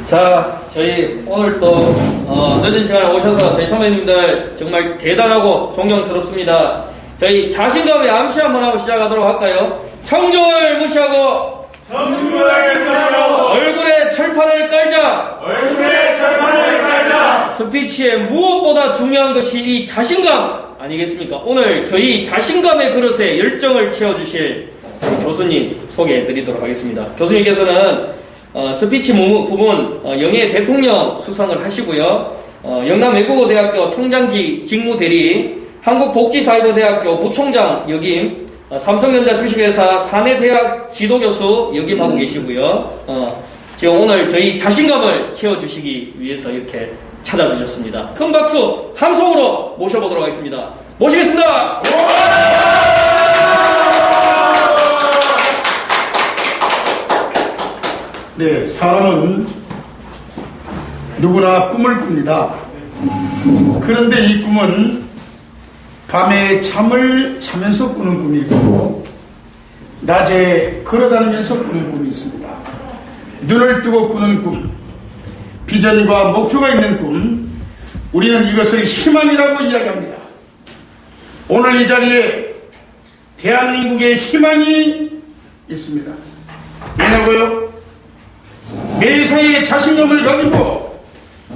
자, 저희 오늘 또 늦은 시간에 오셔서 저희 선배님들 정말 대단하고 존경스럽습니다. 저희 자신감의 암시 한번 하고 시작하도록 할까요? 청중을 무시하고 얼굴에 철판을 깔자. 스피치에 무엇보다 중요한 것이 이 자신감 아니겠습니까? 오늘 저희 자신감의 그릇에 열정을 채워주실 교수님 소개해드리도록 하겠습니다. 교수님께서는 스피치 부문 영예 대통령 수상을 하시고요. 영남외국어대학교 총장직 직무대리, 한국복지사이버대학교 부총장 역임, 삼성전자 주식회사 사내대학 지도교수 역임하고 계시고요. 지금 오늘 저희 자신감을 채워주시기 위해서 이렇게 찾아주셨습니다. 큰 박수 함성으로 모셔보도록 하겠습니다. 모시겠습니다. 네, 사람은 누구나 꿈을 꿉니다. 그런데 이 꿈은 밤에 잠을 자면서 꾸는 꿈이 있고 낮에 걸어다니면서 꾸는 꿈이 있습니다. 눈을 뜨고 꾸는 꿈, 비전과 목표가 있는 꿈, 우리는 이것을 희망이라고 이야기합니다. 오늘 이 자리에 대한민국의 희망이 있습니다. 왜냐고요? 매사에 자신감을 가지고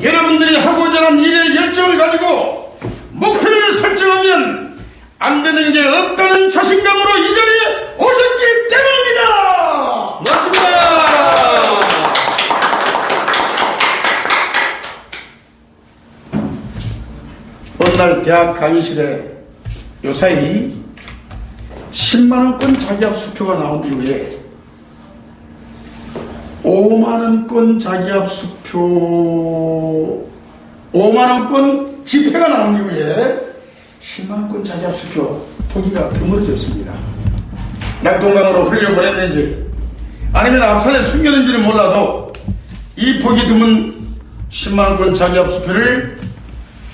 여러분들이 하고자 하는 일에 열정을 가지고 목표를 설정하면 안 되는 게 없다는 자신감으로 이 자리에 오셨기 때문입니다. 맞습니다. 어느 날 대학 강의실에 요사이 10만원권 자기합 수표가 나온 이후에 5만원권 자기합 수표 5만원권 지폐가 나온 이후에 10만원권 자기합 수표 보기가 드물어졌습니다. 낙동강으로 흘려보냈는지 아니면 앞산에 숨겼는지는 몰라도 이 보기 드문 10만원권 자기합 수표를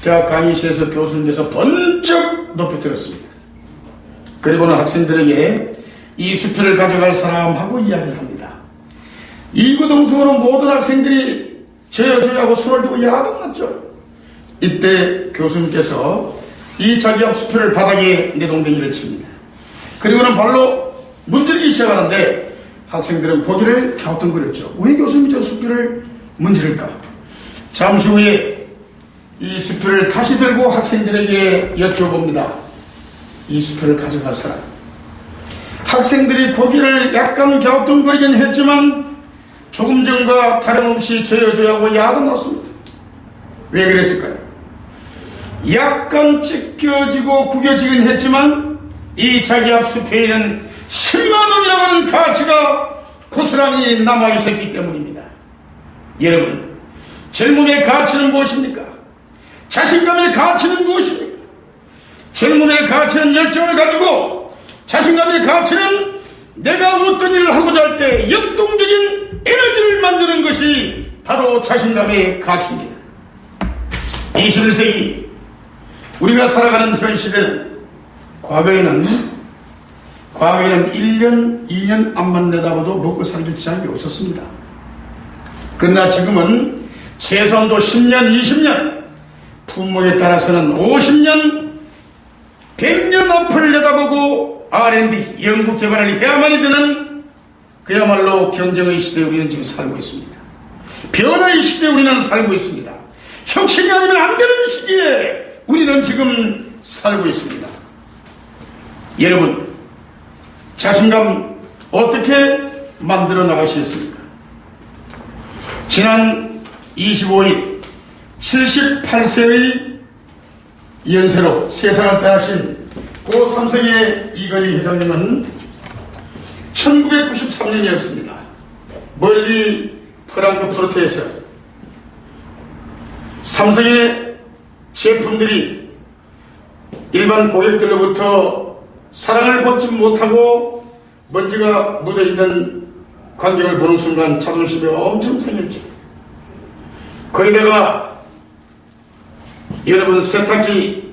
대학 강의실에서 교수님께서 번쩍 높이 들었습니다. 그리고는 학생들에게 이 수표를 가져갈 사람하고 이야기를 합니다. 이구동성으로 모든 학생들이 저하고 손을 들고 야단났죠. 이때 교수님께서 이 자기합 수표를 바닥에 내동댕이를 칩니다. 그리고는 발로 문지르기 시작하는데 학생들은 고개를 갸우뚱거렸죠. 왜 교수님이 저 수표를 문지를까? 잠시 후에 이 수표를 다시 들고 학생들에게 여쭤봅니다. 이 수표를 가져갈 사람. 학생들이 고개를 약간 갸우뚱거리긴 했지만 조금 전과 다름없이 저여조하고 야단났습니다. 왜 그랬을까요? 약간 찢겨지고 구겨지긴 했지만 이 자기합 수표에는 10만원이라고 하는 가치가 고스란히 남아있었기 때문입니다. 여러분, 젊음의 가치는 무엇입니까? 자신감의 가치는 무엇입니까? 젊음의 가치는 열정을 가지고, 자신감의 가치는 내가 어떤 일을 하고자 할 때 역동적인 에너지를 만드는 것이 바로 자신감의 가치입니다. 21세기 우리가 살아가는 현 시대는 과거에는 1년, 2년 앞만 내다봐도 먹고 살기 지장이 없었습니다. 그러나 지금은 최소한도 10년, 20년, 품목에 따라서는 50년, 100년 앞을 내다보고 R&D, 연구개발을 해야만이 되는 그야말로 경쟁의 시대에 우리는 지금 살고 있습니다. 변화의 시대에 우리는 살고 있습니다. 혁신이 아니면 안 되는 시기에 우리는 지금 살고 있습니다. 여러분, 자신감 어떻게 만들어 나가시겠습니까? 지난 25일 78세의 연세로 세상을 떠나신 고 삼성의 이건희 회장님은 1993년이었습니다. 멀리 프랑크푸르트에서 삼성의 제품들이 일반 고객들로부터 사랑을 받지 못하고 먼지가 묻어있는 광경을 보는 순간 자존심이 엄청 상했죠. 거기다가 여러분, 세탁기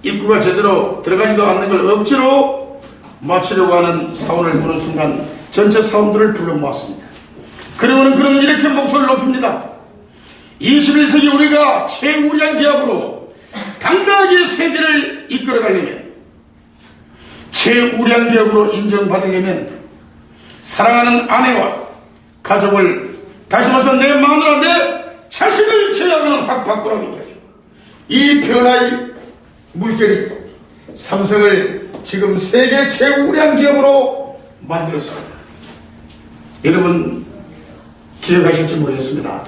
입구가 제대로 들어가지도 않는 걸 억지로 맞추려고 하는 사원을 보는 순간 전체 사원들을 불러 모았습니다. 그리고는 그는 이렇게 목소리를 높입니다. 21세기 우리가 최우량 기업으로 당당하게 세계를 이끌어가려면, 최우량 기업으로 인정받으려면 사랑하는 아내와 가족을, 다시 말해서 내 마누라, 내 자식을 제약은 확 바꾸라고 얘기하죠. 이 변화의 물결이 삼성을 지금 세계 최우량 기업으로 만들었습니다. 여러분 기억하실지 모르겠습니다.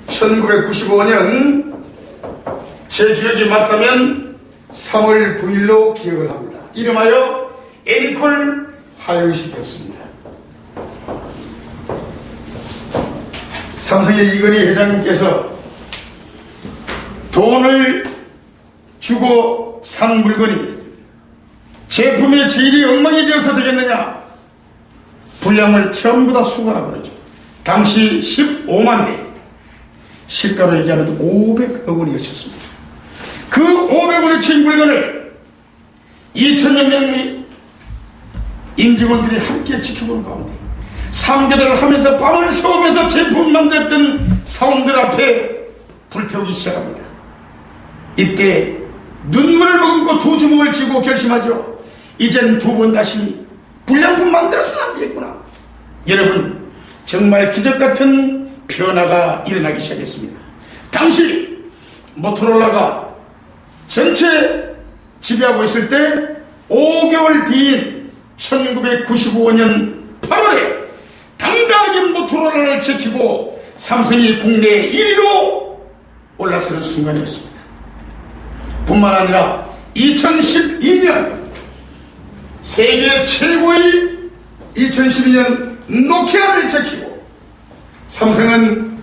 1995년 제 기억이 맞다면 3월 9일로 기억을 합니다. 이름하여 애니콜 하영식이었습니다. 삼성의 이건희 회장님께서 돈을 주고 산 물건이 제품의 질이 엉망이 되어서 되겠느냐, 분량을 전부 다 수거하라고 그러죠. 당시 15만 대, 시가로 얘기하면 500억 원이었습니다. 그 500원어치 물건을 2천여 명의 임직원들이 함께 지켜보는 가운데 3개월을 하면서 밤을 새우면서 제품 만들었던 사원들 앞에 불태우기 시작합니다. 이때 눈물을 머금고 두 주먹을 쥐고 결심하죠. 이젠 두 번 다시 불량품 만들어서는 안 되겠구나. 여러분, 정말 기적같은 변화가 일어나기 시작했습니다. 당시 모토로라가 전체 지배하고 있을 때 5개월 뒤인 1995년 8월에 당당하게 모토로라를 지키고 삼성이 국내 1위로 올라서는 순간이었습니다. 뿐만 아니라 2012년 세계 최고의 2012년 노키아를 지키고 삼성은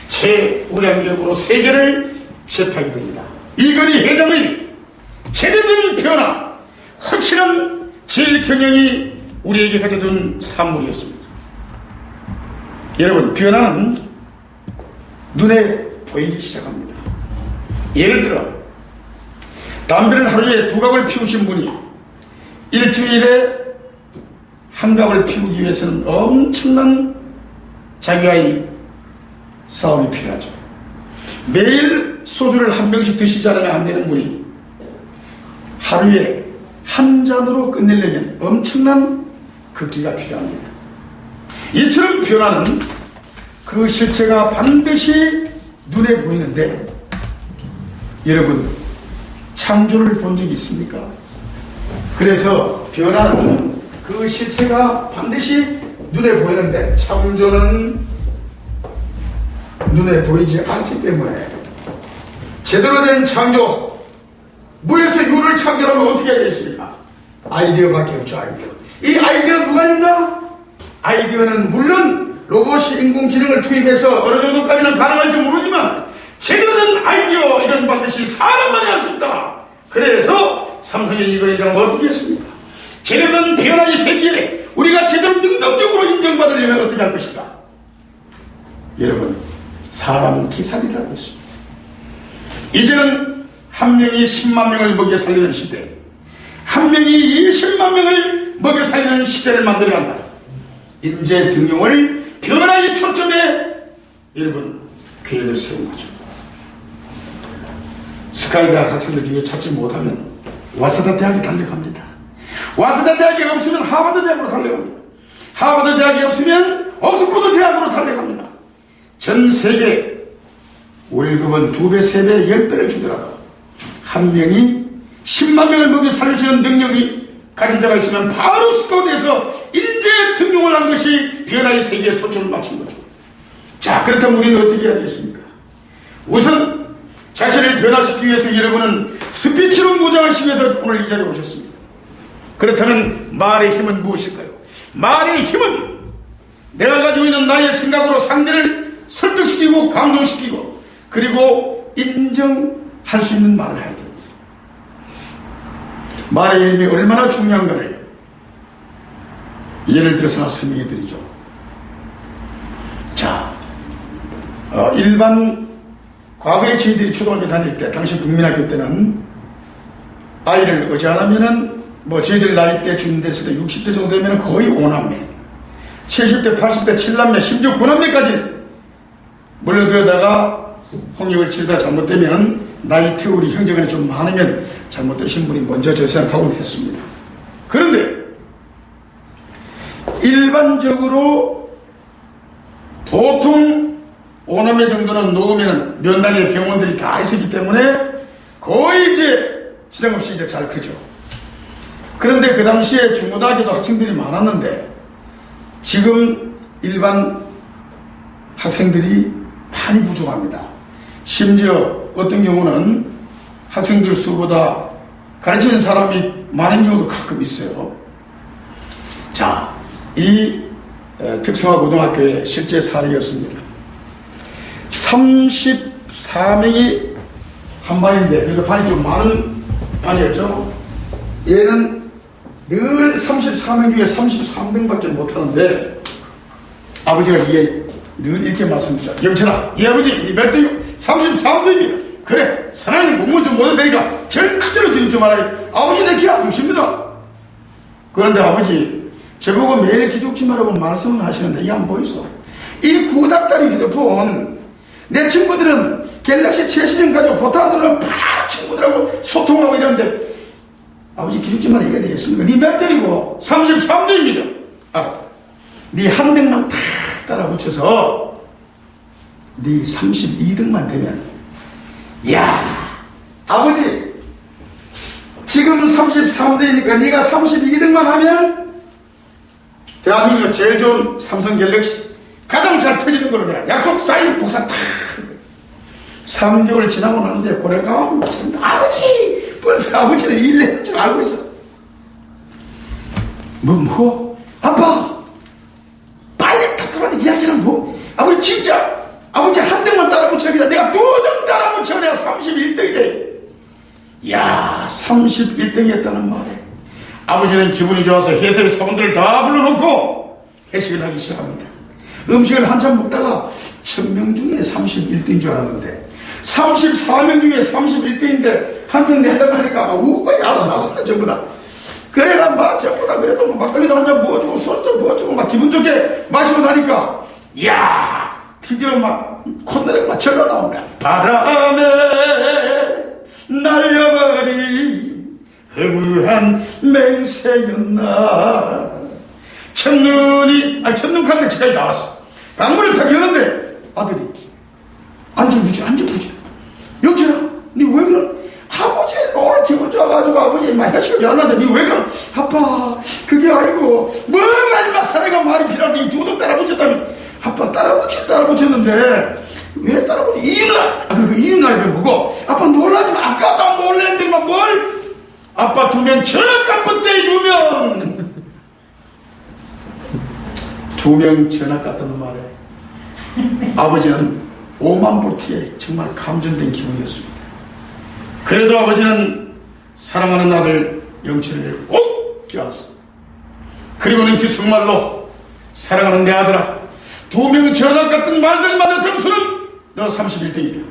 최우량 기업으로 세계를 제패하게 됩니다. 이건희 회장의 제대로 된 변화, 확실한 질경영이 우리에게 가져준 산물이었습니다. 여러분, 변화는 눈에 보이기 시작합니다. 예를 들어 담배를 하루에 2갑을 피우신 분이 일주일에 1갑을 피우기 위해서는 엄청난 자기와의 싸움이 필요하죠. 매일 소주를 한 병씩 드시지 않으면 안 되는 분이 하루에 한 잔으로 끝내려면 엄청난 극기가 필요합니다. 이처럼 변화는 그 실체가 반드시 눈에 보이는데, 여러분 창조를 본 적이 있습니까? 그래서 변화는 그 실체가 반드시 눈에 보이는데 창조는 눈에 보이지 않기 때문에 제대로 된 창조, 무에서 유를 창조하면 어떻게 하겠습니까? 아이디어밖에 없죠. 아이디어. 이 아이디어 누가 낸다? 아이디어는 물론 로봇이 인공지능을 투입해서 어느 정도까지는 가능할지 모르지만 제대로 된 아이디어, 이건 반드시 사람만이 할 수 있다. 그래서 삼성의 이건희 회장은 어떻게 했습니까? 제대로 된 변화의 세계에 우리가 제대로 능동적으로 인정받으려면 어떻게 할 것인가? 여러분, 사람은 기살이라고 했습니다. 이제는 한 명이 10만 명을 먹여 살리는 시대, 한 명이 20만 명을 먹여 살리는 시대를 만들어야 한다. 인재 등용을 변화의 초점에 여러분 계획을 세운 거죠. 스카이대학 학생들 중에 찾지 못하면 와세다 대학에 달려갑니다. 와세다 대학이 없으면 하버드 대학으로 달려갑니다. 하버드 대학이 없으면 옥스퍼드 대학으로 달려갑니다. 전 세계 월급은 2배, 3배, 10배를 주더라도 한 명이 10만 명을 먹여 살릴 수 있는 능력이 가진 자가 있으면 바로 스카우트에서 인재 등용을 한 것이 변화의 세계에 초점을 맞춘 거죠. 자, 그렇다면 우리는 어떻게 해야 되겠습니까? 우선 자신을 변화시키기 위해서 여러분은 스피치로 무장하시기 위해서 오늘 이 자리에 오셨습니다. 그렇다면 말의 힘은 무엇일까요? 말의 힘은 내가 가지고 있는 나의 생각으로 상대를 설득시키고 감동시키고 그리고 인정할 수 있는 말을 해야 됩니다. 말의 힘이 얼마나 중요한가를 예를 들어서 하나 설명해 드리죠. 자, 일반 과거에 저희들이 초등학교 다닐 때, 당시 국민학교 때는 아이를 어지않으면은 저희들 나이 때 중대에서도 60대 정도 되면 거의 5남매, 70대, 80대 7남매, 심지어 9남매까지 물러들어다가 홍역을 치르다 잘못되면 나이 태울이 형제간에 좀 많으면 잘못되신 분이 먼저 절산하곤 했습니다. 그런데 일반적으로 보통 5남매 정도는 놓으면 몇 단위의 병원들이 다 있었기 때문에 거의 이제 지장 없이 이제 잘 크죠. 그런데 그 당시에 중고등학교도 학생들이 많았는데 지금 일반 학생들이 많이 부족합니다. 심지어 어떤 경우는 학생들 수보다 가르치는 사람이 많은 경우도 가끔 있어요. 자, 이 특성화 고등학교의 실제 사례였습니다. 34명이 한 반인데, 그래도 반이 좀 많은 반이었죠. 얘는 늘 34명 중에 33명밖에 못하는데, 아버지가 이게 늘 이렇게 말씀드리죠. 영철아, 이 아버지, 니 몇 대요? 33대입니다. 그래, 사나이는 공무원 좀 못해도 되니까 절대로 기죽지 말아요. 아버지 내 키 안 주십니다. 그런데 아버지, 저보고 매일 기죽지 말라고 말씀을 하시는데 이게 안 보이소? 이 구닥다리 휴대폰, 내 친구들은 갤럭시 최신형 가지고 보타 누르면 바로 친구들하고 소통하고 이러는데 아버지 기죽지 말아 이게 되겠습니까? 니 몇 대이고? 33대입니다. 알았다. 니 한 등만 탁 따라 붙여서 니 32등만 되면, 야 아버지 지금 33대이니까 니가 32등만 하면 대한민국 제일 좋은 삼성 갤럭시 가장 잘 터지는 걸로 내가 약속 사인 복사 탁. 3개월 지나고 났는데 고래가 아버지 벌써 아버지는 일 했는 줄 알고 있어. 뭐 아빠 빨리 탁탁한 이야기는 뭐 아버지 진짜 아버지 한 등만 따라 붙여라. 내가 2등 따라 붙여 내가 31등이래. 야 31등이었다는 말에 아버지는 기분이 좋아서 회사의 사원들을 다 불러놓고 회식을 하기 시작합니다. 음식을 한참 먹다가 1000명 중에 31등인 줄 알았는데 34명 중에 31등인데 한 등 낸다고 하니까 우거이 알아났습니다. 전부 다. 그래가 막 전부 다 그래도 뭐 막걸리도 한잔 부어주고 소주도 부어주고 막 기분 좋게 마시고 나니까 이야 드디어 막 콧노래가 막 절로 나온 거야. 바람에 날려버린 허무한 맹세였나. 첫눈이 첫눈 갔는데 집까지 나왔어. 방문을 탁 여는데 아들이 앉아보지 영철아 니 왜 그런 아버지 오늘 기분 좋아가지고 아버지 막 회식을 왔는데 니 왜 그런 아빠 그게 아니고 뭐가 임마 사내가 말이 필요한데 이 2등 따라 붙였다니. 아빠 따라 붙였는데 왜 따라 붙여 이유날 그리고 이유날이 뭐고 아빠 놀라지 마. 아까도 안 놀랬는데 막 뭘 아빠 2명 전학간 붙대 2명 2명 전학 갔다는 말에 아버지는 5만 불티에 정말 감전된 기분이었습니다. 그래도 아버지는 사랑하는 아들 영철이를 꼭 껴안습니다. 그리고는 기숙말로 사랑하는 내 아들아 2명 전학 같은 말들만 넣던 수는 너 31등이다.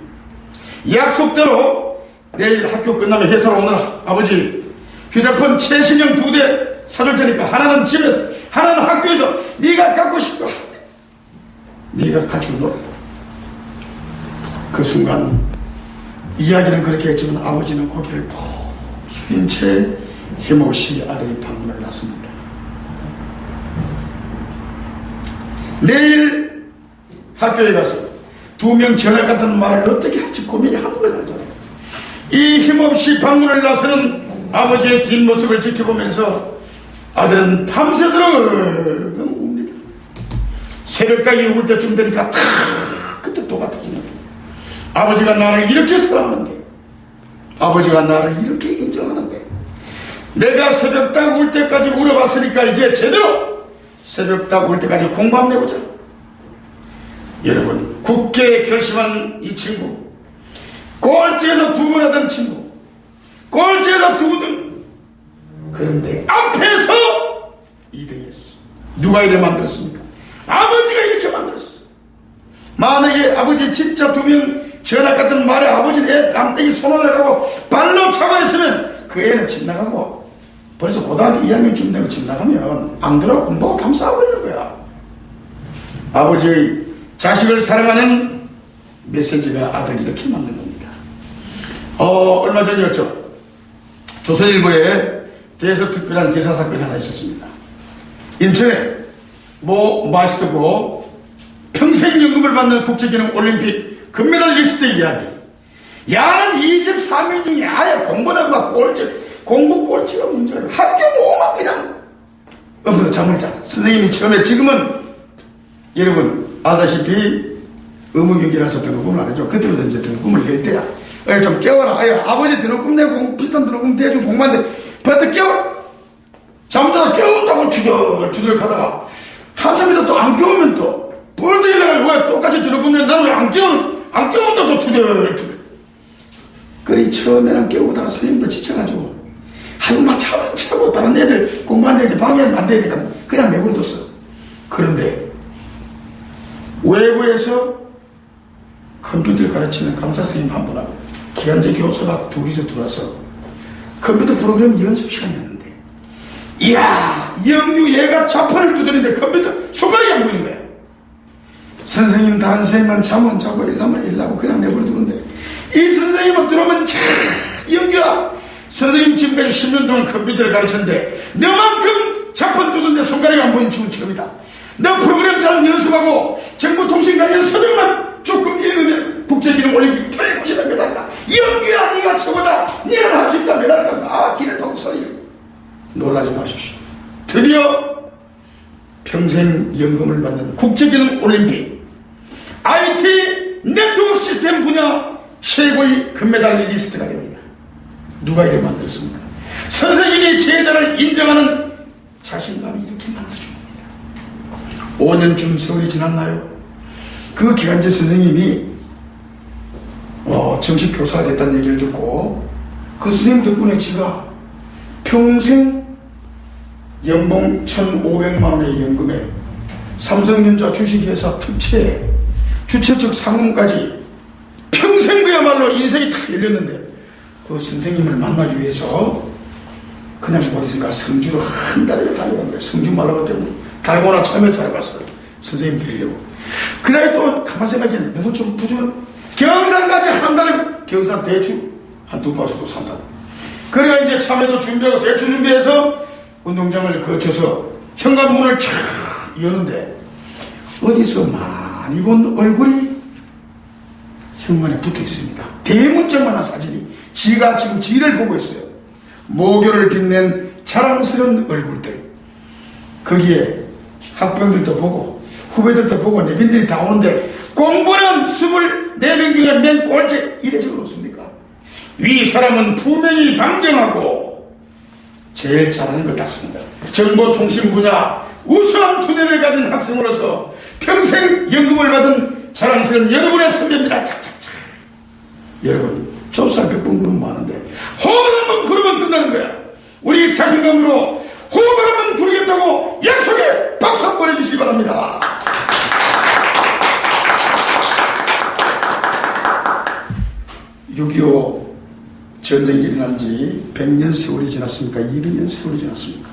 약속대로 내일 학교 끝나면 회사로 오너라. 아버지 휴대폰 최신형 2대 사줄 테니까 하나는 집에서 하나는 학교에서 네가 갖고 싶고 네가 가지고 놀아. 그 순간 이야기는 그렇게 했지만 아버지는 고개를 푹 숙인 채 힘없이 아들이 방문을 났습니다. 내일 학교에 가서 2명 전학 같은 말을 어떻게 할지 고민이 한두 번 하잖아요. 이 힘없이 방문을 나서는 아버지의 뒷모습을 지켜보면서 아들은 밤새도록 웁니다. 새벽까지 울 때쯤 되니까 탁 그때 또 같은 생각이. 아버지가 나를 이렇게 사랑하는데 아버지가 나를 이렇게 인정하는데 내가 새벽딱 울 때까지 울어봤으니까 이제 제대로 새벽딱 울 때까지 공부 한번 해보자. 여러분 굳게 결심한 이 친구 꼴찌에서 2번 하던 친구 꼴찌에서 2등 그런데 앞에서 2등했어. 누가 이래 만들었습니까? 아버지가 이렇게 만들었어. 만약에 아버지 진짜 2명 전학 같은 말에 아버지는 애 깜땡이 손을 내가고 발로 차고했으면 그 애는 집 나가고 벌써 고등학교 2학년쯤 되면 집 나가면 안 들어가고 공부하고 감싸고 이러는 거야. 아버지의 자식을 사랑하는 메시지가 아들 이렇게 만든 겁니다. 얼마 전이었죠. 조선일보에 대해서 특별한 기사 사건이 하나 있었습니다. 인천에 마스터고 평생연금을 받는 국제기능 올림픽 금메달리스트 이야기. 야는 23명 중에 아예 공부하고 공부 꼴찌가 문제가 아니라 학교 오면 그냥 엎어서 잠을 자. 선생님이 처음에 지금은 여러분 아다시피 의무경기라서 등록금을 안 해줘. 그때부터 이제 등록금을 낼 때야. 좀 깨워라. 아버지 등록금 내고 비싼 등록금 대준 공부하는데 벌써 깨워라. 잠자다 깨운다고 투덜투덜 하다가 한참 있다 또 안 깨우면 또 벌떡 일어나가지고 왜 똑같이 등록금 내 나는 왜 안 깨운다고 투덜투덜. 그리 처음에는 깨우다가 스님도 지쳐가지고 하루만 차고 다른 애들 공부하는데 이제 방해하면 안 되니까 그냥 내버려뒀어. 그런데 외부에서 컴퓨터를 가르치는 강사 선생님 한 분하고 기한제 교수가 둘이서 들어와서 컴퓨터 프로그램 연습 시간이었는데 이야 영주 얘가 자판을 두드리는데 컴퓨터 손가락이 안 보이는 거야. 선생님 다른 선생님은 잠 안 자고 일하고 그냥 내버려두는데 이 선생님은 들어오면 영규야 선생님 지금까지 10년 동안 컴퓨터를 가르쳤는데 너만큼 자판 두드는데 손가락이 안 보이는 친구 처음이다. 너 프로그램 잘 연습하고 정보통신 관련 서적만 조금 읽으면 국제기능 올림픽 틀림없이 메달이다. 영규야 네가 최고다. 네는 할 수 있다. 메달 간다. 길을 타고 서리고 놀라지 마십시오. 드디어 평생 연금을 받는 국제기능 올림픽 IT 네트워크 시스템 분야 최고의 금메달 리스트가 됩니다. 누가 이래 만들었습니까? 선생님이 제자를 인정하는 자신감이 이렇게 만들어줍니다. 5년쯤 세월이 지났나요? 그 기간제 선생님이 정식 교사가 됐다는 얘기를 듣고 그 선생님 덕분에 제가 평생 연봉 1,500만 원의 연금에 삼성전자 주식회사 특채 주최 측 상금까지 평생 그야말로 인생이 다 열렸는데 그 선생님을 만나기 위해서 그냥 어디선가 성주로 한 달에 다녀간 거예요. 성주 말라고 때문에 달고나 참여해서 살아갔어요. 선생님 드리려고. 그래 또 가만 생각해. 너도 좀 부족한 경산까지 한 달에 경산 대추 한 두 바수도 산다. 그래가 이제 참외도 준비하고 대추 준비해서 운동장을 거쳐서 현관문을 촥 여는데 어디서 많이 본 얼굴이 현관에 붙어 있습니다. 대문짝만한 사진이 지가 지금 지를 보고 있어요. 모교를 빛낸 자랑스러운 얼굴들. 거기에 학부형들도 보고 후배들도 보고 내빈들이 다 오는데 공부는 24명 중에 맨 꼴찌 이래 적어놓습니까? 위 사람은 분명히 방정하고 제일 잘하는 것 같습니다. 정보통신 분야 우수한 두뇌를 가진 학생으로서 평생 연금을 받은 자랑스러운 여러분의 선배입니다. 착착착. 여러분 조사 100번 그러면 많은데 호흡을 한번 부르면 끝나는 거야. 우리 자신감으로 호흡을 한번 부르겠다고 약속에 박수 한번 해주시기 바랍니다. 6.25 전쟁이 일어난 지 100년 세월이 지났습니까? 200년 세월이 지났습니까?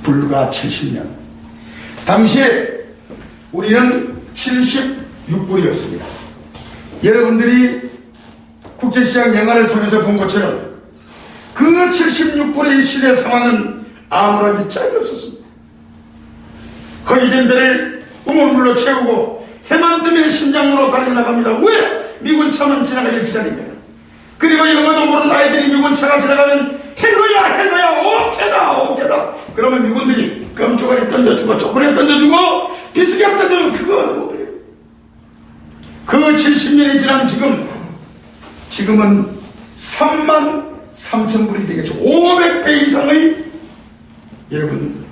불과 70년. 당시에 우리는 76불이었습니다. 여러분들이 국제시장 영화를 통해서 본 것처럼 그 76불의 시대 상황은 아무런 짝이 없었습니다. 허이된 배를 우물물로 채우고 해만 뜨면 심장으로 달려나갑니다. 왜? 미군 차만 지나가길 기다립니다. 그리고 영어도 모르는 아이들이 미군 차가 지나가면 헬로야 오케다. 그러면 미군들이 껌초가리 던져주고 초콜릿 던져주고 비스켓 던져주고 그거 먹어요. 그 70년이 지난 지금은 33,000불이 되겠죠. 500배 이상의 여러분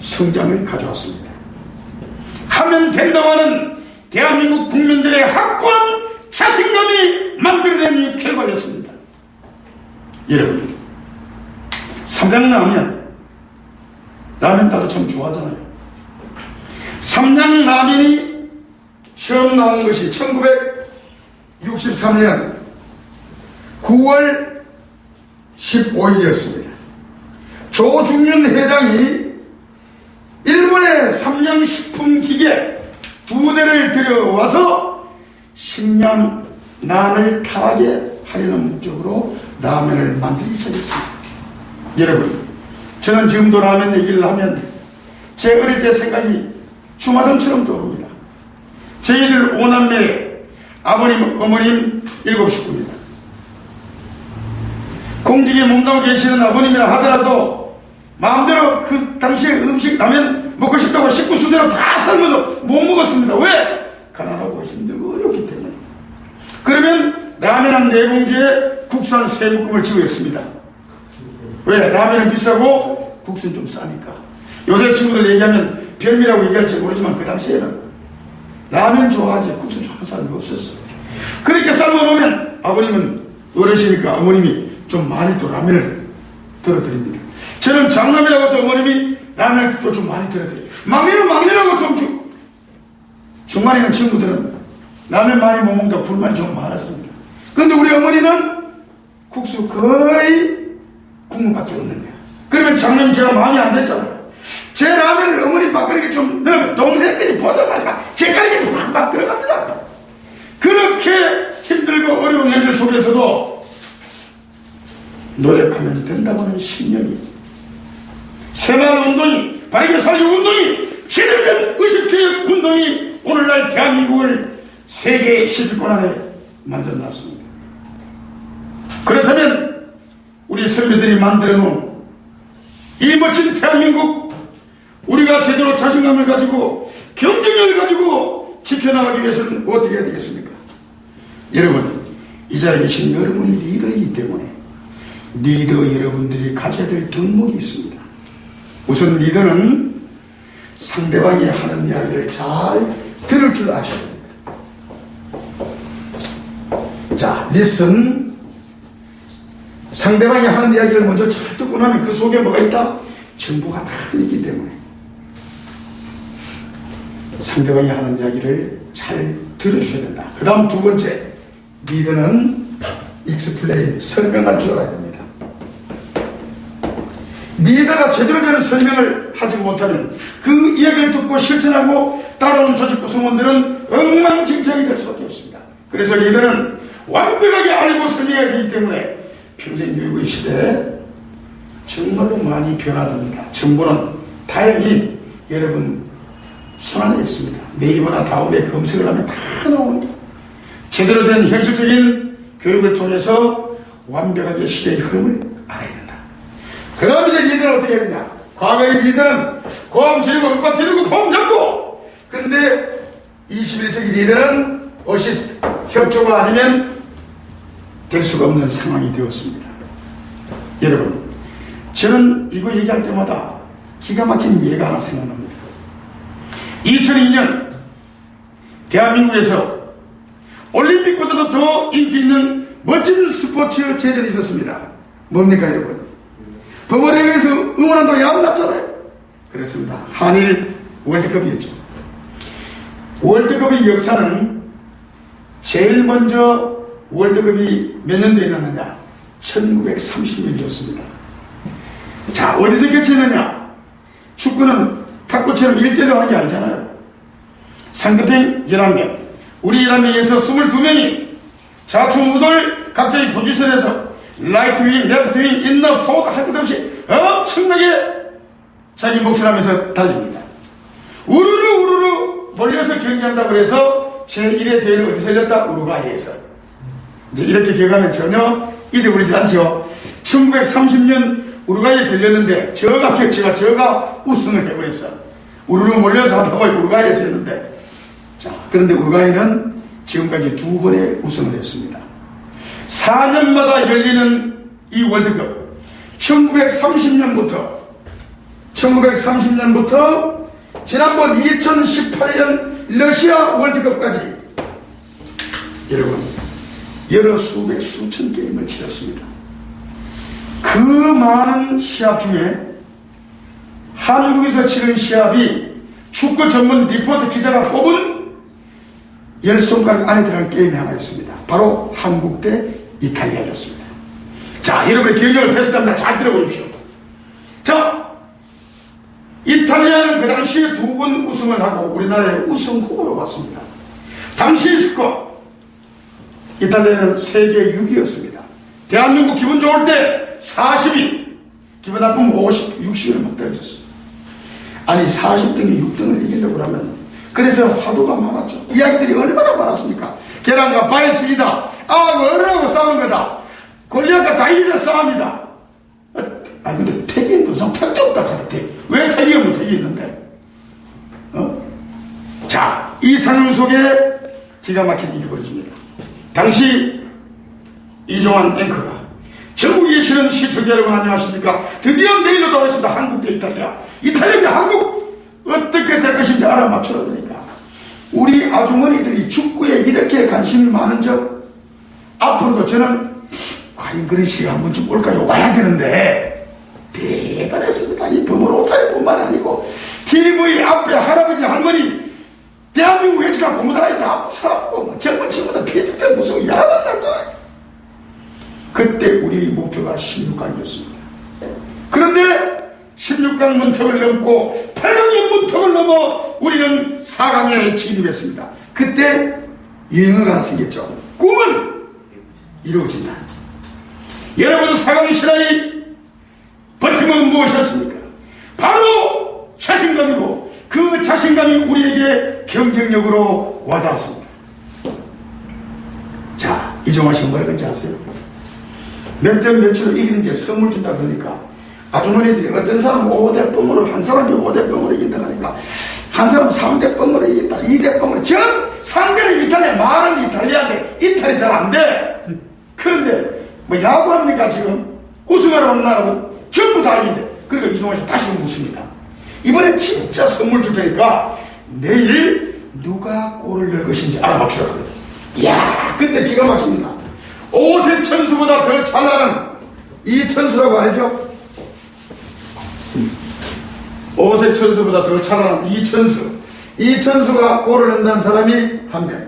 성장을 가져왔습니다. 하면 된다고 하는 대한민국 국민들의 확고한 자신감이 만들어낸 결과였습니다. 여러분 삼양라면 나도 참 좋아하잖아요. 삼양라면이 처음 나온 것이 1963년 9월 15일이었습니다. 조중윤 회장이 일본의 삼양식품기계 2대를 들여와서 식량난을 타하게 하려는 목적으로 라면을 만들기 시작했습니다. 여러분, 저는 지금도 라면 얘기를 하면 제 어릴 때 생각이 주마등처럼 떠오릅니다. 저희들 5남매 아버님, 어머님 7식구입니다. 공직에 몸담고 계시는 아버님이라 하더라도 마음대로 그 당시에 음식 라면 먹고 싶다고 식구 수대로 다 삶아서 못 먹었습니다. 왜? 가난하고 힘들고 어렵기 때문에. 그러면 라면 한 4봉지에 국수 한 3묶음을 지우였습니다. 왜? 라면은 비싸고 국수는 좀 싸니까. 요새 친구들 얘기하면 별미라고 얘기할지 모르지만 그 당시에는 라면 좋아하지 국수 좋아하는 사람이 없었어. 그렇게 삶아놓으면 아버님은 어르시니까 어머님이 좀 많이 또 라면을 덜어드립니다. 저는 장남이라고 또 어머님이 라면을 또 좀 많이 덜어드려요. 막내는 막내라고 좀 중간에 있는 친구들은 라면 많이 못 먹다 불만이 좀 많았습니다. 그런데 우리 어머니는 국수 거의 국물밖에 없는 거야. 그러면 장남이 제가 마음이 안 됐잖아요. 제 라면을 어머니 밥그릇에 좀 넣으면 동생들이 보자마자 막 젓가락이 막 들어갑니다. 그렇게 힘들고 어려운 현실 속에서도 노력하면 된다고 하는 신념이, 새마을 운동이, 바르게 살리고 운동이, 제대로 된 의식교육 운동이 오늘날 대한민국을 세계 10위권 안에 만들어놨습니다. 그렇다면 우리 선배들이 만들어 놓은 이 멋진 대한민국, 우리가 제대로 자신감을 가지고 경쟁력을 가지고 지켜나가기 위해서는 어떻게 해야 되겠습니까? 여러분, 이 자리에 계신 여러분이 리더이기 때문에 리더 여러분들이 가져야 될 덕목이 있습니다. 우선 리더는 상대방이 하는 이야기를 잘 들을 줄 아셔야 됩니다. 자, listen. 상대방이 하는 이야기를 먼저 잘 듣고 나면 그 속에 뭐가 있다? 정보가 다 들있기 때문에 상대방이 하는 이야기를 잘 들어주셔야 된다. 그 다음 두 번째, 리더는 익스플레인, 설명할 줄 알아야 됩니다. 리더가 제대로 되는 설명을 하지 못하면 그 이야기를 듣고 실천하고 따라오는 조직 구성원들은 엉망진창이 될 수밖에 없습니다. 그래서 리더는 완벽하게 알고 설명해야 되기 때문에 평생 교육의 시대에 정말로 많이 변화됩니다. 정보는 다행히 여러분 손안에 있습니다. 네이버나 다음에 검색을 하면 다 나옵니다. 제대로 된 현실적인 교육을 통해서 완벽하게 시대의 흐름을 알아야 된다. 그 다음 이제 리더는 어떻게 해야 되냐? 과거의 리더는 고함 지르고 윽박 지르고 폼 잡고, 그런데 21세기 리더는 어시스트, 협조가 아니면 될 수가 없는 상황이 되었습니다. 여러분, 저는 이거 얘기할 때마다 기가 막힌 예가 하나 생각납니다. 2002년 대한민국에서 올림픽보다도 더 인기 있는 멋진 스포츠 제전이 있었습니다. 뭡니까 여러분? 버버리에서 응원한다고 야구 났잖아요. 그렇습니다. 한일 월드컵이었죠. 월드컵의 역사는 제일 먼저 월드컵이 몇 년도에 났느냐? 1930년이었습니다. 자, 어디서 개최했느냐? 축구는 탁구처럼 1대1로 하는 게 아니잖아요. 상대편 11명, 우리 11명에서 22명이 좌충우돌 각자의 포지션에서 라이트 윙, 레프트 윙, 인너, 포워드 할 것 없이 엄청나게 자기 몫을 하면서 달립니다. 우르르 몰려서 경기한다고 해서 제1회 대회를 어디서 열렸다? 우루과이에서. 이제 이렇게 기억하면 전혀 잊어버리지 않죠. 1930년 우루과이에서 열렸는데 저가 우승을 해버렸어. 우르르 몰려서 하다가 우루과이에서 했는데, 자, 그런데 우루과이는 지금까지 2번의 우승을 했습니다. 4년마다 열리는 이 월드컵, 1930년부터 지난번 2018년 러시아 월드컵까지 여러분 여러 수백 수천 게임을 치렀습니다. 그 많은 시합 중에 한국에서 치른 시합이 축구 전문 리포터 기자가 뽑은 10손가락 안에 들어간 게임이 하나 있습니다. 바로 한국 대 이탈리아였습니다. 자, 여러분의 기억력을 테스트합니다. 잘 들어보십시오. 자, 이탈리아는 그 당시에 2번 우승을 하고 우리나라의 우승 후보로 왔습니다. 당시 스코어 이탈리아는 세계 6위였습니다. 대한민국 기분 좋을 때 40위, 기분 나쁘면 50, 60위를 막 떨어졌어요. 아니 40등이 6등을 이기려고 하면, 그래서 화두가 많았죠. 이야기들이 얼마나 많았습니까? 계란과 바위 치기다, 어른하고 싸우는 거다, 골리앗과 다윗의 싸움이다. 아 근데 택이 무슨 택도 없다 카드택. 왜 택이 없는 택이 있는데? 자, 이 상황 속에 기가 막힌 일이 벌어집니다. 당시 이종환 앵커가 전국에 계시는 시청자 여러분 안녕하십니까? 드디어 내일로 돌아왔습니다. 한국 대 이탈리아, 이탈리아 대 한국 어떻게 될 것인지 알아맞추라 그러니까 우리 아주머니들이 축구에 이렇게 관심이 많은 적 앞으로도 저는 과연 그런 시가 한 번쯤 올까요? 와야 되는데 대단했습니다. 이 범으로 오타리뿐만 아니고 TV 앞에 할아버지 할머니 대한민국 역사가 고무다라에 다 부사하고 젊은 친구들 피해주면 무서워 야단났죠. 그때 우리 목표가 16강이었습니다. 그런데 16강 문턱을 넘고 8강의 문턱을 넘어 우리는 4강에 진입했습니다. 그때 유행어가 하나 생겼죠. 꿈은 이루어진다. 여러분 4강 시라이 버팀은 무엇이었습니까? 바로 자신감이고 그 자신감이 우리에게 경쟁력으로 와닿았습니다. 자, 이종환 씨 뭐라 그런지 아세요? 몇 대 몇으로 이기는지 선물 준다 그러니까 아주머니들이 어떤 사람은 5대 뻥으로, 한 사람이 5대 뻥으로 이긴다 그러니까 한 사람은 3대 뻥으로 이긴다, 2대 뻥으로. 전 상대는 이탈리아, 말은 이탈리아인데 이탈이 잘 안 돼. 그런데 뭐 야구합니까 지금? 우승하러 온 나라는 전부 다 이긴데. 그러니까 이종환 씨 다시 묻습니다. 이번엔 진짜 선물 줄 테니까 내일 누가 골을 넣을 것인지 알아맞추라 그래요. 이야, 그때 기가 막힙니다. 오색 천수보다 더 찬란한 이 천수라고 알죠? 오색 천수보다 더 찬란한 이 천수. 이 천수가 골을 넣는다는 사람이 한 명.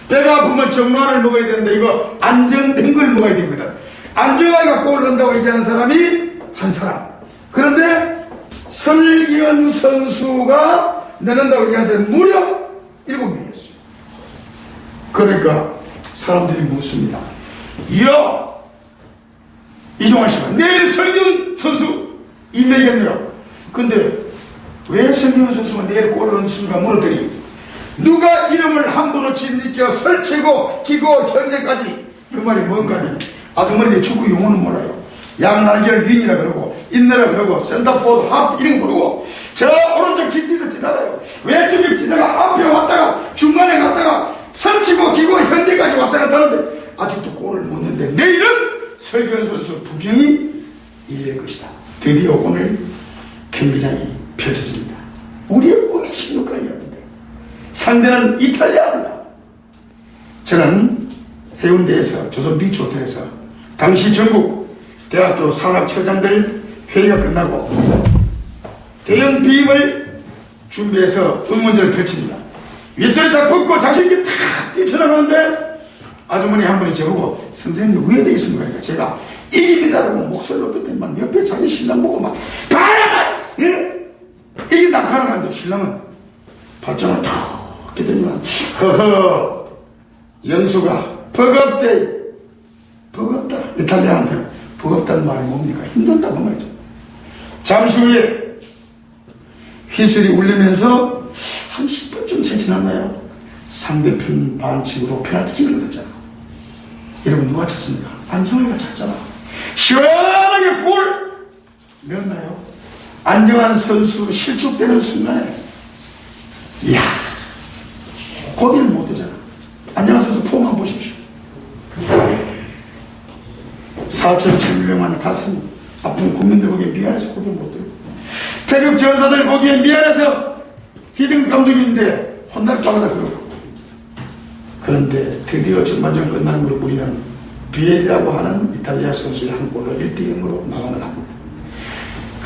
배가 아프면 정로안을 먹어야 되는데 이거 안정된 걸 먹어야 되거든. 안정아이가 골을 넣는다고 얘기하는 사람이 한 사람. 그런데 설기현 선수가 넣는다고 얘기하는 사람이 무려 7명이었어요. 그러니까 사람들이 묻습니다. 이야, 이종환 씨가 내일 설기현 선수 임매겠네요. 근데 왜 설기현 선수가 내일 골을 넣는가 물었더니 누가 이름을 함부로 짓니까 설치고 기고 현재까지. 그 말이 뭔가 하면 아주머니들 축구 용어는 몰라요. 양날개를 윙이라 그러고 인내라 그러고 센터포드 하프 이런 거 그러고 저 오른쪽 깊이에서 뛰다가요 왼쪽에 뛰다가 앞에 왔다가 중간에 갔다가 설치고 기고 현재까지 왔다 갔다 하는데 아직도 골을 못 넣는데 내일은 설기현 선수 부경이 일릴 것이다. 드디어 오늘 경기장이 펼쳐집니다. 우리의 꿈이 16강이었는데 상대는 이탈리아입니다. 저는 해운대에서 조선 비치 호텔에서 당시 전국 대학교 산학처장들 회의가 끝나고 대형 비임을 준비해서 응원전을 펼칩니다. 윗줄이 딱 벗고 자신있게 탁 뛰쳐나가는데 아주머니 한 분이 저보고 선생님 위에 돼 있습니까? 그러니까 제가 이깁니다라고 목소리를 높였더니만 옆에 자기 신랑 보고 막 바라봐! 이게 낙하는데 신랑은 발전을 탁 했더니만 허허 영수가 버겁대. 버겁다. 이탈리아한테는 버겁다는 말이 뭡니까? 힘들다고 말이죠. 잠시 후에 휘슬이 울리면서 한 10분쯤 채 지났나요? 상대편 반칙으로 페널티킥을 넣었잖아. 여러분 누가 쳤습니까? 안정환이가 쳤잖아. 시원하게 골 넣었나요? 안정환 선수 실축되는 순간에 이야 고비를 못 되잖아. 안정환 선수 폼 한번 보십시오. 4,700만 가슴 아픈 국민들 보기에 미안해서 고개 못 들고 태극 전사들 보기에 미안해서 히딩 감독인데 혼날 바마다 그러고. 그런데 드디어 전반전 끝나는 걸 우리는 비에라고 하는 이탈리아 선수의 한 골로 1대0으로 마감을 합니다.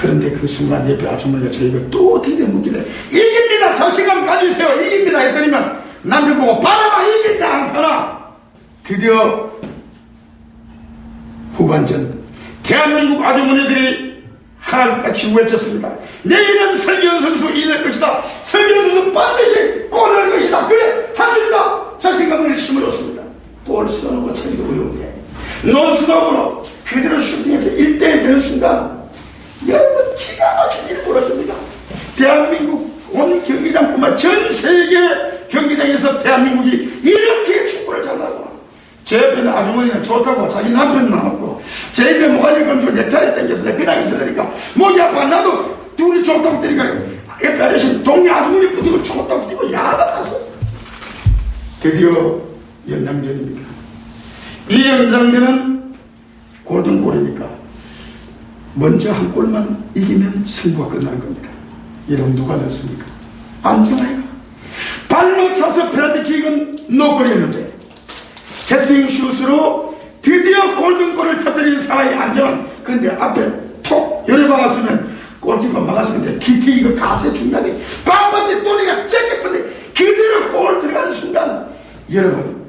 그런데 그 순간 옆에 아주머니가 저희가 또 어떻게 묻길래 이깁니다 자신감 가지세요 이깁니다 했더니만 남편 보고 바라봐 이긴다 안타나. 드디어 후반전 대한민국 아주머니들이 하나같이 외쳤습니다. 내일은 설기현 선수 이길 것이다. 설기현 선수 반드시 골을 넣을 것이다. 그래 할 수 있다. 자신감을 심어줬습니다. 볼 쏘는 거 처리가 어려운데 논스톱으로 그대로 슈팅해서 1대1 되는 순간 여러분 기가 막힌 일이 벌어집니다. 대한민국 온 경기장뿐만 전 세계 경기장에서 대한민국이 이렇게 축구를 잘하고 제 옆에는 아주머니는 좋다고 자기 남편은 안 없고 제 입에 모가지 건조 넥타이를 당겨서 내가 그냥 있으려니까 목이 아파 나도 둘이 좋다고 때리니까 옆에 아저씨는 동네 아주머니 붙이고 좋다고 뛰고 야다 났어. 드디어 연장전입니다. 이 연장전은 골든골이니까 먼저 한 골만 이기면 승부가 끝나는 겁니다. 여러분 누가 졌습니까? 안정화가 발로 차서 페널티킥은 노골이었는데 헤딩 슛으로 드디어 골든골을 터뜨린 상황이 안정환. 근데 앞에 톡 열어박았으면 골키퍼 막았었는데 기티 이거 가세 중간에 반반대 또리가 째겠는데 그대로 골 들어가는 순간 여러분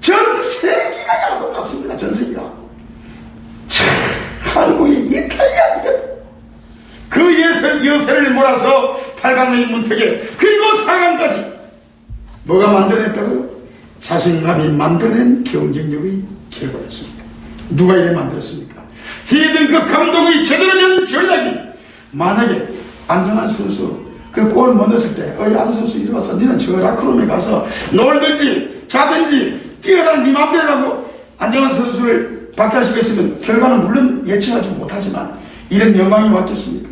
전 세계가 야구 났습니다. 전 세계가 참 한국이 이탈리아입니다. 그 여세를 몰아서 8강의 문턱에 그리고 4강까지 뭐가 만들어냈다고요? 자신감이 만들어낸 경쟁력의 결과였습니다. 누가 이래 만들었습니까? 히든급 감독의 제대로 된 전략이 만약에 안정환 선수 그 골 못 넣었을 때 안 선수 이리 와서 니는 저 라크룸에 가서 놀든지 자든지 뛰어다니는 니 맘대로라고 안정환 선수를 박탈시켰으면 결과는 물론 예측하지 못하지만 이런 영광이 왔겠습니까?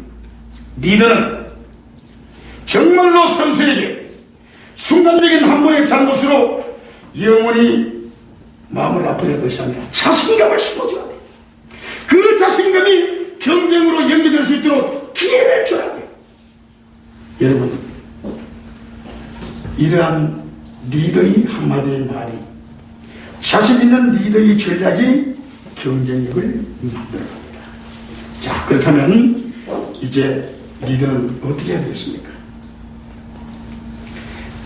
리더는 정말로 선수에게 순간적인 한 번의 잘못으로 영원히 마음을 아프게 할 것이 아니라 자신감을 심어줘야 돼. 그 자신감이 경쟁으로 연결될 수 있도록 기회를 줘야 돼. 여러분 이러한 리더의 한마디의 말이 자신 있는 리더의 전략이 경쟁력을 만들어갑니다. 자 그렇다면 이제 리더는 어떻게 해야 되겠습니까?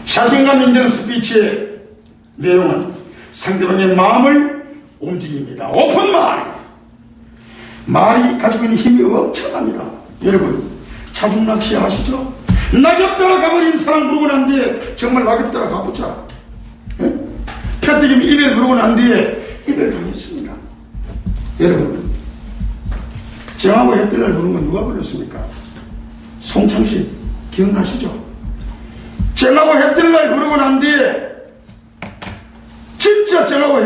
자신감 있는 스피치의 내용은 상대방의 마음을 움직입니다. 오픈 마인드. 말이 가지고 있는 힘이 엄청납니다. 여러분 차중낚시 아시죠? 낙엽 따라 가버린 사람 부르고 난 뒤에 정말 낙엽 따라 가보자. 펴뜨기면 이별 부르고 난 뒤에 이별 당했습니다. 여러분 정하고 햇빛날 부른 건 누가 불렀습니까? 송창식 기억나시죠? 정하고 햇빛날 부르고 난 뒤에 진짜 정하고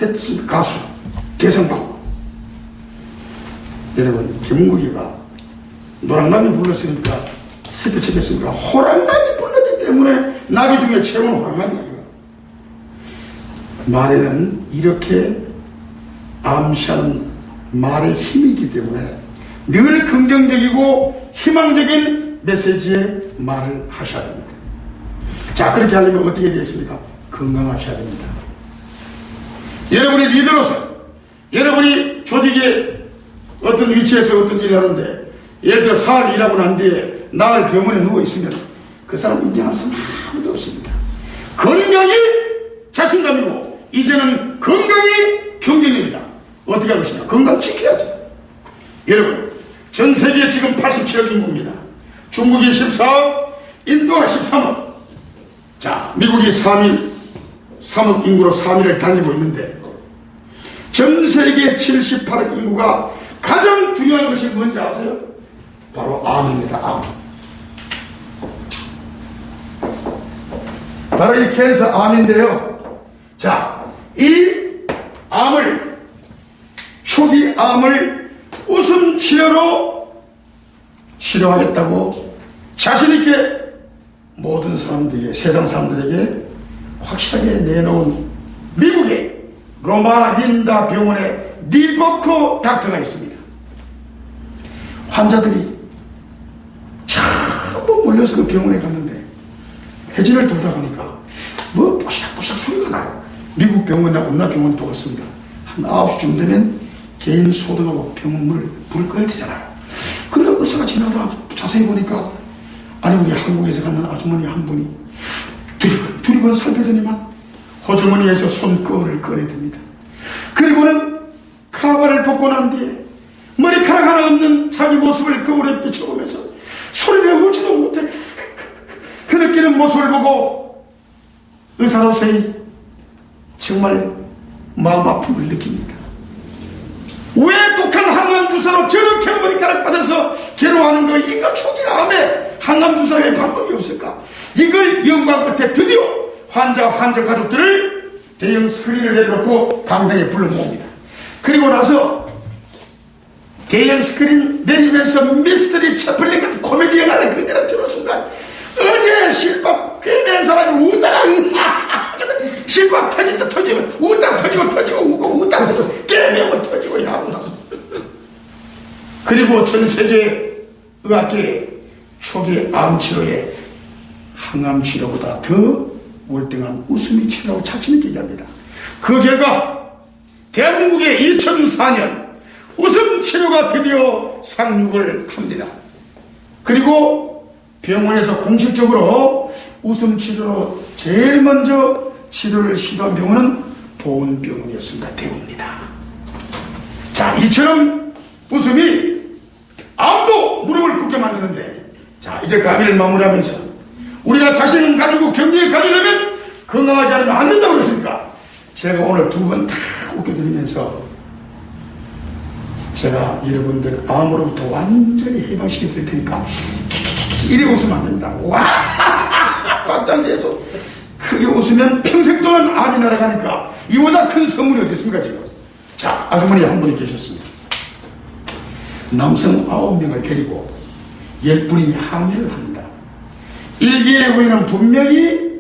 햇빛 가수 개성받고 여러분 김국이가 노랑나비 불렀으니까 히트 쳤겠습니까? 호랑나비 불렀기 때문에 나비 중에 최고는 호랑나비예요. 말에는 이렇게 암시하는 말의 힘이기 때문에 늘 긍정적이고 희망적인 메시지의 말을 하셔야 됩니다. 자 그렇게 하려면 어떻게 되겠습니까? 건강하셔야 됩니다. 여러분이 리더로서 여러분이 조직의 어떤 위치에서 어떤 일을 하는데 예를 들어 사흘 일하고 난 뒤에 나흘 병원에 누워있으면 그 사람 인정하는 사람 아무도 없습니다. 건강이 자신감이고 이제는 건강이 경쟁력이다. 어떻게 할 것이냐? 건강 지켜야죠. 여러분 전 세계 지금 87억 인구입니다. 중국이 14억, 인도가 13억. 자 미국이 3억 인구로 3위를 달리고 있는데 전 세계 78억 인구가 가장 두려워하는 것이 뭔지 아세요? 바로 암입니다. 암. 바로 이 캔서 암인데요. 자, 이 암을 초기 암을 웃음 치료로 치료하겠다고 자신있게 모든 사람들에게 세상 사람들에게 확실하게 내놓은 미국의 로마 린다 병원에 리버코 닥터가 있습니다. 환자들이 전부 몰려서 그 병원에 갔는데 해진을 돌다 보니까 뭐 뽀샥뽀샥 소리가 나요. 미국 병원이나 우리나라 병원 똑같습니다. 한 9시쯤 되면 개인 소독하고 병원문을 불 꺼야 되잖아요. 그러다 의사가 지나다 자세히 보니까 아니 우리 한국에서 가는 아주머니 한 분이 두리번 살펴더니만 호주머니에서 손거울을 꺼내듭니다. 그리고는 카바를 벗고 난 뒤에 머리카락 하나 없는 자기 모습을 거울에 비춰보면서 소리를 울지도 못해 흐느끼는 모습을 보고 의사로서의 정말 마음 아픔을 느낍니다. 왜 독한 항암주사로 저렇게 머리카락 빠져서 괴로워하는 거, 이거 초기 암에 항암주사의 방법이 없을까? 이걸 연구한 끝에 드디어 환자 가족들을 대형 스크린을 내려놓고 강당에 불러 모읍니다. 그리고 나서 대형 스크린 내리면서 미스터리 채플린 같은 코미디 영화를 그대로 들은 순간 어제 실밥 꿰맨 사람이 웃다가 실밥 터진다 터지면 웃다 터지고 웃고 웃다 터지고 꿰매면 터지고 야구 나서. 그리고 전 세계 의학계 초기 암치료에 항암치료보다 더 월등한 웃음이 치료라고 자신 있게 얘기합니다. 그 결과 대한민국의 2004년 웃음 치료가 드디어 상륙을 합니다. 그리고 병원에서 공식적으로 웃음 치료로 제일 먼저 치료를 시도한 병원은 보은병원이었습니다. 대구입니다. 자, 이처럼 웃음이 암도 무릎을 꿇게 만드는데, 자, 이제 강의를 마무리하면서 우리가 자신을 가지고 경기를 가지려면 건강하지 않으면 안 된다고 그랬으니까 제가 오늘 두 번 다 웃겨드리면서 제가 여러분들 암으로부터 완전히 해방시켜 드릴 테니까 이래 웃으면 안 됩니다. 와! 깜짝 내서 크게 웃으면 평생 동안 암이 날아가니까 이보다 큰 선물이 어디 있습니까 지금? 자, 아주머니 한 분이 계셨습니다. 남성 9명을 데리고 10분이 항해를 합니다. 일기에 보이는 분명히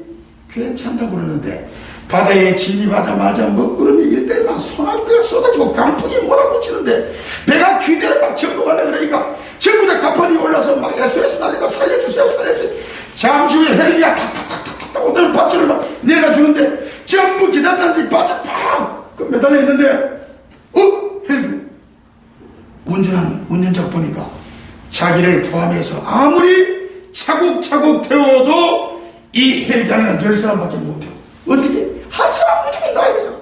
괜찮다고 그러는데 바다에 진입하자마자 먹구름이 일대만 소나기가 쏟아지고 강풍이 몰아붙이는데 배가 그대로 막 전부 가려고 그러니까 전부 다 가판이 올라서 막 SOS 날리다 살려주세요. 잠시 후에 헬기가 탁탁탁탁탁 오던 밧줄을 막 내려가 주는데 전부 기다단지 밧줄 팍 매달려 있는데 헬기 운전자가 보니까 자기를 포함해서 아무리 차곡차곡 태워도 이 헬기 안에는 10사람밖에 못 태워. 어떻게? 한 사람 무조건 나야 되잖아.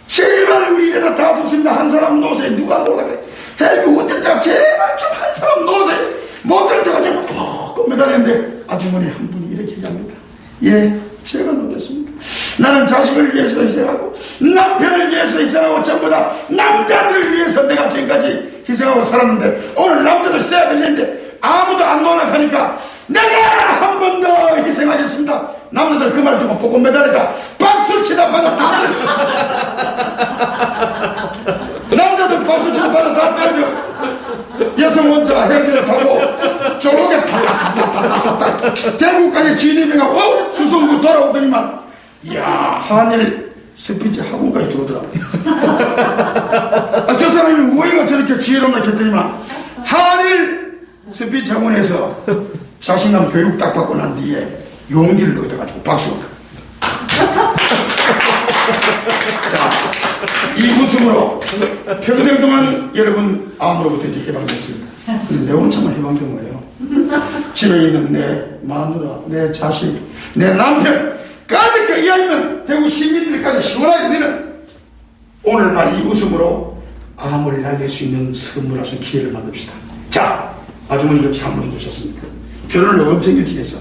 제발 우리 이래다 다 죽습니다. 한 사람 놓으세요. 누가 놓으라 그래. 헬기 운전자 제발 좀 한 사람 놓으세요. 못 들어가지고 푹 매달렸는데 아주머니 한 분이 이렇게 얘기합니다. 예, 제가 놓겠습니다. 나는 자식을 위해서 희생하고 남편을 위해서 희생하고 전부 다 남자들을 위해서 내가 지금까지 희생하고 살았는데 오늘 남자들 써야 되는데 아무도 안 놓으라 하니까 내가 한 번 더 희생하겠습니다. 남자들 그 말 듣고 보고 매달리다 박수치다 받아 다 떨어져. 남자들 박수치다 받아 다 떨어져. 여성 혼자 헬기를 타고 저렇게 탈락탈락탈락탈락 대구까지 진입해가 수성구 돌아오더니만 이야 한일 스피치 학원까지 들어오더라고. 저 사람이 우리가 저렇게 지혜롭나 했더니만 한일 스피치 학원에서 자신감 교육 딱 받고 난 뒤에 용기를 얻어가지고 박수. 자, 이 웃음으로 평생 동안 여러분 암으로부터 이제 해방됐습니다. 근데 내 혼자만 해방된 거예요. 집에 있는 내 마누라, 내 자식, 내 남편까지 그 이하이면 대구 시민들까지 시원하게 우리는 오늘만 이 웃음으로 암을 날릴 수 있는 선물할 수 있는 기회를 만듭시다. 자, 아주머니 역시 한 분이 계셨습니다. 결혼을 엄청 일찍 했어.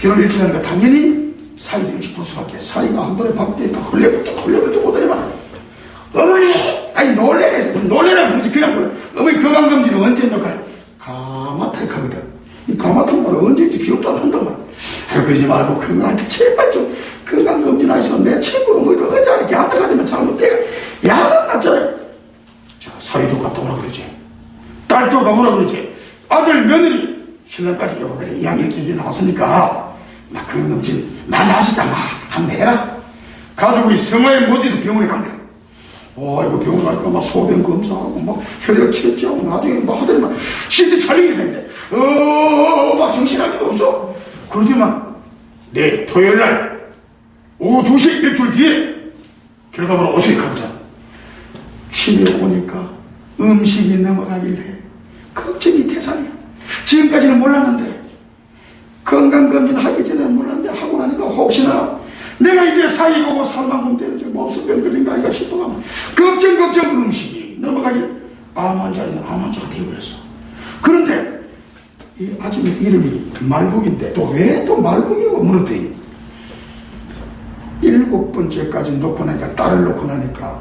결혼 일찍 하니까 당연히 사이도 일찍 볼 수밖에. 사이가 한 번에 바뀌니까 헐레벌떡 오더니만 어머니! 아니 놀래라 그러지 그냥 그래. 어머니 건강검진은 언제 한다고 가마타에 가거든. 이 가마타는 말은 언제인지 기억도 안 한단 말이야. 아유 그러지 말고 건강한테 제발 좀 건강검진 하셔서 내 친구가 뭐도 어제 이렇게 한다가 되면 잘못돼가 야단 났잖아요. 자, 사이도 갔다 오라 그러지. 딸도 가보라 그러지. 아들 며느리 신랑까지 여러 그래 이왕 이렇게 얘기 나왔으니까 막 건강검진 많이 하시다 한번 해라. 가족이 성화에 못 있어 병원에 간대. 이거 병원 갈까 막 소변 검사하고 막 혈액 채취하고 나중에 막 하더니만 실제 촬영이 되는데 막 정신하기도 없어. 그러지만 내 토요일날 오후 2시 일주일 뒤에 결과보러 어떻게 가보자. 집에 오니까 음식이 넘어가길래 걱정이 태산이야. 지금까지는 몰랐는데 건강검진 하기 전에는 몰랐는데 하고 나니까 혹시나 내가 이제 사이 보고 살만큼 때려줘 몸수변 걸린가 아닌가 싶어가면 걱정 음식이 넘어가길 암 환자가 되어버렸어. 그런데 이 아줌마 이름이 말북인데 또 왜 또 말북이고 물었더니 이 7번째까지 놓고 나니까, 딸을 놓고 나니까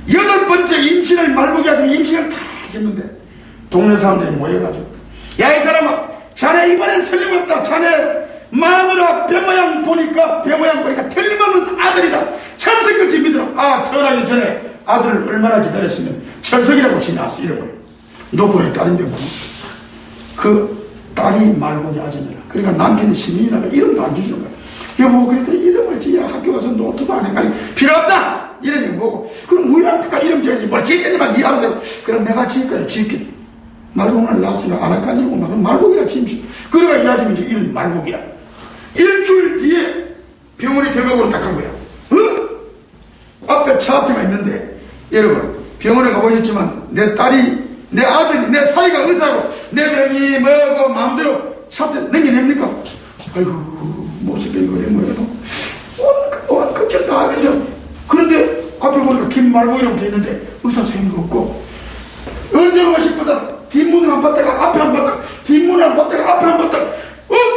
8번째 임신을 말보기 하지만 임신을 다 했는데 동네 사람들이 모여가지고, 야, 이 사람아, 자네 이번엔 틀림없다. 자네 마누라 배 모양 보니까 틀림없는 아들이다. 철석같이 믿으라. 아, 태어나기 전에 아들을 얼마나 기다렸으면 철석이라고 지나왔어. 이름을 놓고 내 딸인데 뭐. 그 딸이 말보기 아줌이라. 그러니까 남편이 신인이라가 이름도 안 주시는 거야. 여보, 그래도 이름을 지어야 학교 가서 노트도 안 해가지고 필요 없다. 이름이 뭐고? 그럼 뭐야? 이름 지어야지. 뭘 지겠지만 네 알아서. 그럼 내가 지을 거야. 지을게. 말보기를 낳았으니까 안 할까냐고 막 말보기라 지임시. 그러니까 이 아줌이 이제 이름 말보기라. 일주일 뒤에 병원에 결과보로 딱 한 거야. 응? 앞에 차트가 있는데, 여러분, 병원에 가보셨지만 내 딸이, 내 아들이, 내 사이가 의사고 내 병이 뭐고 마음대로 차트 넘겨냅니까? 아이고, 모습이 이거래 뭐해도 걱정 다 하면서. 그런데 앞에 보니까 김말보기라고 돼 있는데 의사 선생님도 없고, 언제 가고 싶어서 뒷문을 안 봤다가 앞에 안 봤다가 뒷문을 안 봤다가 앞에 안 봤다가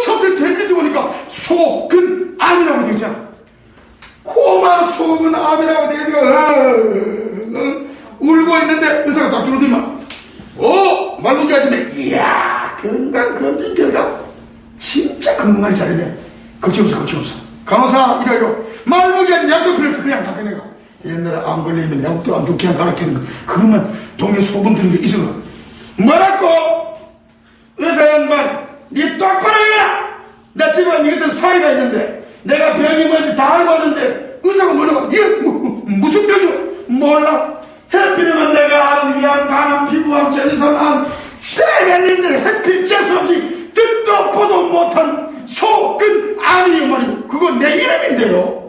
차트 제일 밑에 보니까 소근암이라고 돼 있잖아. 코마 소근암이라고 돼 있으니까 울고 있는데 의사가 딱 들어오더니만, 말보기 하시네. 이야, 건강검진 결과 진짜 건강관리 잘했네. 걱정없어. 간호사 이래요. 말보기 하면 약도 필요 없어. 그냥 다 내가 옛날에 암 걸리면 약도 안 좋게 안 가르치는 거, 그거만 동네 소문 들은 게 있어. 뭐라고? 의사 양반, 니 똑바로 해라! 나 지금 니 같은 사이가 있는데 내가 병이 뭔지 다 알고 왔는데 의사가 뭐라고? 이게 무슨 병이야? 몰라. 해피름은 내가 아는 이암, 간암, 피부암, 전이선암, 세멜린데 해필 재수없이 듣도 보도 못한 소근암이요 말이고, 그건 내 이름인데요.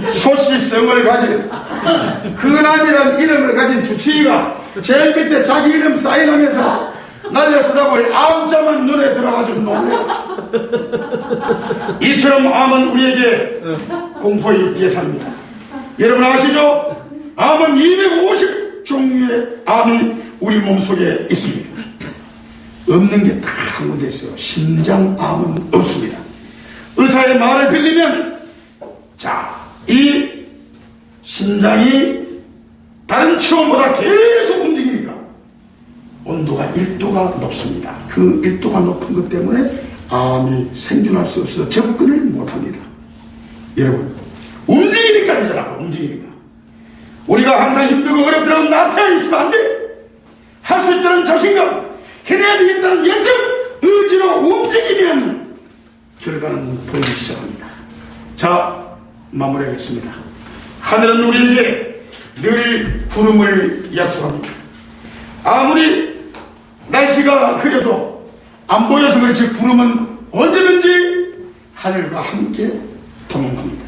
소시성을 가진, 근암이라는 이름을 가진 주치의가 제일 밑에 자기 이름 사인하면서 날려쓰다고 암자만 눈에 들어가지고 놀래. 이처럼 암은 우리에게 공포의 예산입니다. 여러분 아시죠? 암은 250종류의 암이 우리 몸속에 있습니다. 없는 게 다 한 군데 있어요. 심장암은 없습니다. 의사의 말을 빌리면, 자, 이 심장이 다른 체온보다 계속 움직이니까 온도가 1도가 높습니다. 그 1도가 높은 것 때문에 암이 생존할 수 없어서 접근을 못합니다. 여러분, 움직이니까 되잖아. 움직이니까. 우리가 항상 힘들고 어렵더라도 나태하 있으면 안 돼. 할 수 있다는 자신감, 해내야 되겠다는 열정, 의지로 움직이면 결과는 보이기 시작합니다. 자, 마무리하겠습니다. 하늘은 우리에게 늘 구름을 약속합니다. 아무리 날씨가 흐려도 안 보여서 그렇지 구름은 언제든지 하늘과 함께 동행합니다.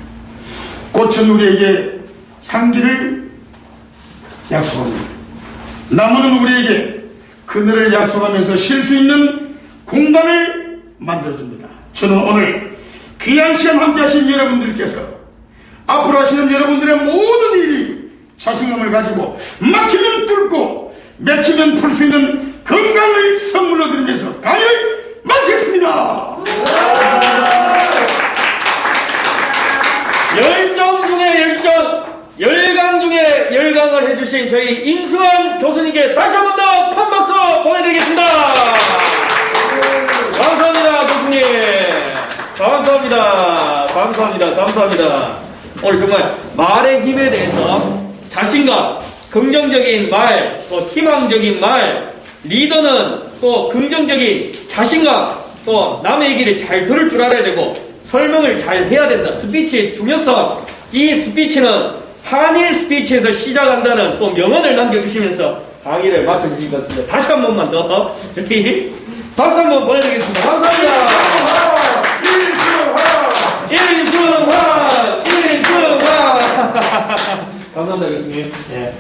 꽃은 우리에게 향기를 약속합니다. 나무는 우리에게 그늘을 약속하면서 쉴 수 있는 공간을 만들어줍니다. 저는 오늘 귀한 시간 함께 하신 여러분들께서 앞으로 하시는 여러분들의 모든 일이 자신감을 가지고 막히면 뚫고 맺히면 풀 수 있는 건강을 선물로 드리면서 강의를 마치겠습니다. 열정 중에 열정, 열강 중에 열강을 해주신 저희 임수환 교수님께 다시 한 번 더 큰 박수 보내드리겠습니다. 감사합니다, 교수님. 감사합니다. 오늘 정말 말의 힘에 대해서 자신감, 긍정적인 말, 또 희망적인 말, 리더는 또 긍정적인 자신감, 또 남의 얘기를 잘 들을 줄 알아야 되고 설명을 잘 해야 된다. 스피치의 중요성, 이 스피치는 한일 스피치에서 시작한다는 또 명언을 남겨주시면서 강의를 마쳐주신 것 같습니다. 다시 한 번만 더 저희 박수 한번 보내드리겠습니다. 감사합니다. 일승환 감사합니다, 교수님. 예.